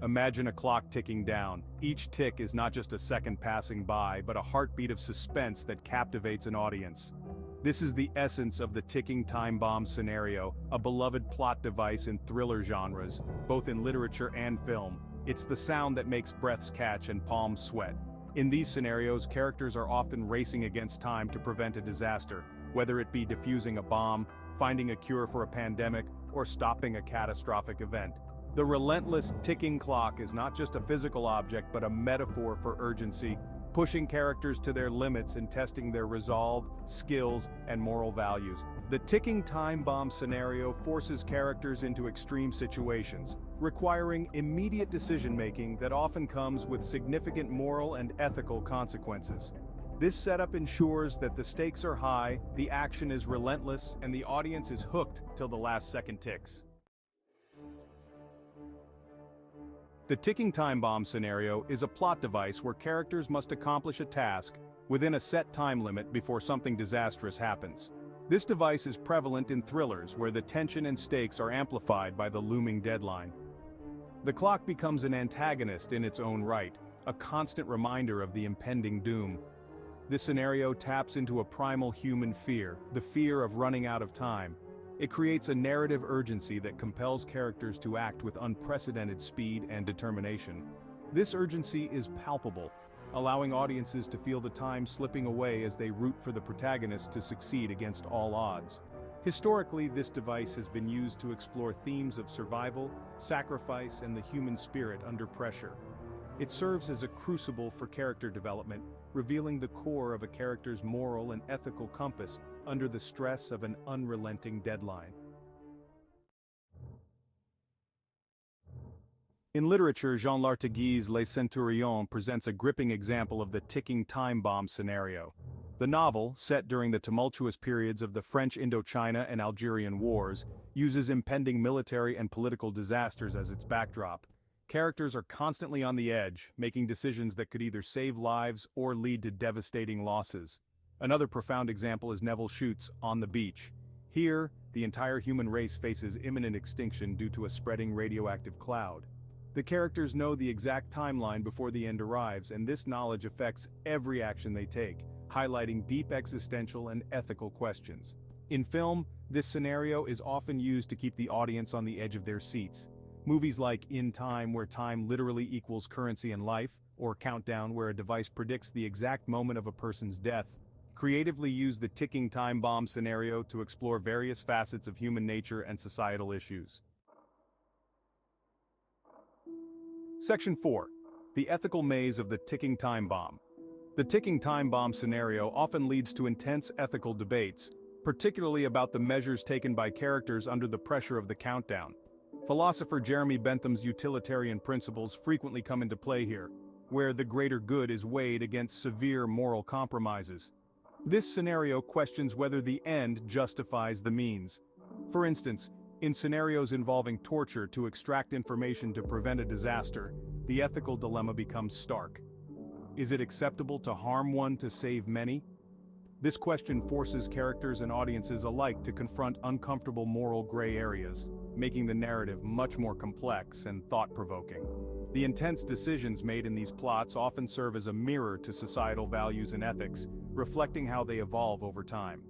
Imagine a clock ticking down. Each tick is not just a second passing by, but a heartbeat of suspense that captivates an audience. This is the essence of the ticking time bomb scenario, a beloved plot device in thriller genres, both in literature and film. It's the sound that makes breaths catch and palms sweat. In these scenarios, characters are often racing against time to prevent a disaster, whether it be defusing a bomb, finding a cure for a pandemic, or stopping a catastrophic event. The relentless ticking clock is not just a physical object but a metaphor for urgency, pushing characters to their limits and testing their resolve, skills, and moral values. The ticking time bomb scenario forces characters into extreme situations, requiring immediate decision-making that often comes with significant moral and ethical consequences. This setup ensures that the stakes are high, the action is relentless, and the audience is hooked till the last second ticks. The ticking time bomb scenario is a plot device where characters must accomplish a task within a set time limit before something disastrous happens. This device is prevalent in thrillers where the tension and stakes are amplified by the looming deadline. The clock becomes an antagonist in its own right, a constant reminder of the impending doom. This scenario taps into a primal human fear, the fear of running out of time. It creates a narrative urgency that compels characters to act with unprecedented speed and determination. This urgency is palpable, allowing audiences to feel the time slipping away as they root for the protagonist to succeed against all odds. Historically, this device has been used to explore themes of survival, sacrifice, and the human spirit under pressure. It serves as a crucible for character development, revealing the core of a character's moral and ethical compass under the stress of an unrelenting deadline. In literature, Jean Lartigui's Les Centurions presents a gripping example of the ticking time bomb scenario. The novel, set during the tumultuous periods of the French Indochina and Algerian Wars, uses impending military and political disasters as its backdrop. Characters are constantly on the edge, making decisions that could either save lives or lead to devastating losses. Another profound example is Nevil Shute's On the Beach. Here, the entire human race faces imminent extinction due to a spreading radioactive cloud. The characters know the exact timeline before the end arrives, and this knowledge affects every action they take, highlighting deep existential and ethical questions. In film, this scenario is often used to keep the audience on the edge of their seats. Movies like In Time, where time literally equals currency in life, or Countdown, where a device predicts the exact moment of a person's death, creatively use the ticking time bomb scenario to explore various facets of human nature and societal issues. Section 4. The ethical maze of the ticking time bomb. The ticking time bomb scenario often leads to intense ethical debates, particularly about the measures taken by characters under the pressure of the countdown. Philosopher Jeremy Bentham's utilitarian principles frequently come into play here, where the greater good is weighed against severe moral compromises. This scenario questions whether the end justifies the means. For instance, in scenarios involving torture to extract information to prevent a disaster, the ethical dilemma becomes stark. Is it acceptable to harm one to save many? This question forces characters and audiences alike to confront uncomfortable moral gray areas, making the narrative much more complex and thought-provoking. The intense decisions made in these plots often serve as a mirror to societal values and ethics, reflecting how they evolve over time.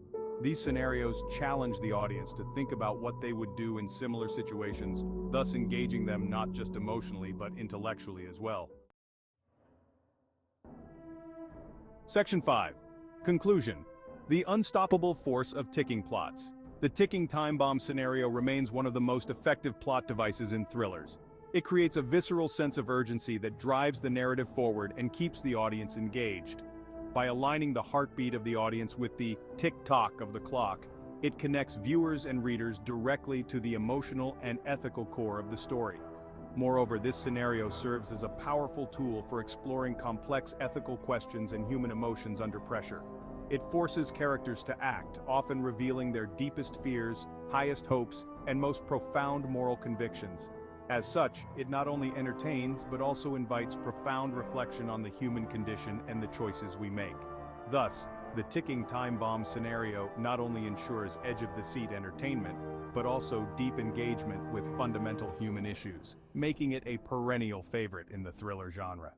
These scenarios challenge the audience to think about what they would do in similar situations, thus engaging them not just emotionally but intellectually as well. Section 5. Conclusion. The unstoppable force of ticking plots. The ticking time bomb scenario remains one of the most effective plot devices in thrillers. It creates a visceral sense of urgency that drives the narrative forward and keeps the audience engaged. By aligning the heartbeat of the audience with the tick-tock of the clock, it connects viewers and readers directly to the emotional and ethical core of the story. Moreover, this scenario serves as a powerful tool for exploring complex ethical questions and human emotions under pressure. It forces characters to act, often revealing their deepest fears, highest hopes, and most profound moral convictions. As such, it not only entertains but also invites profound reflection on the human condition and the choices we make. Thus, the ticking time bomb scenario not only ensures edge-of-the-seat entertainment, but also deep engagement with fundamental human issues, making it a perennial favorite in the thriller genre.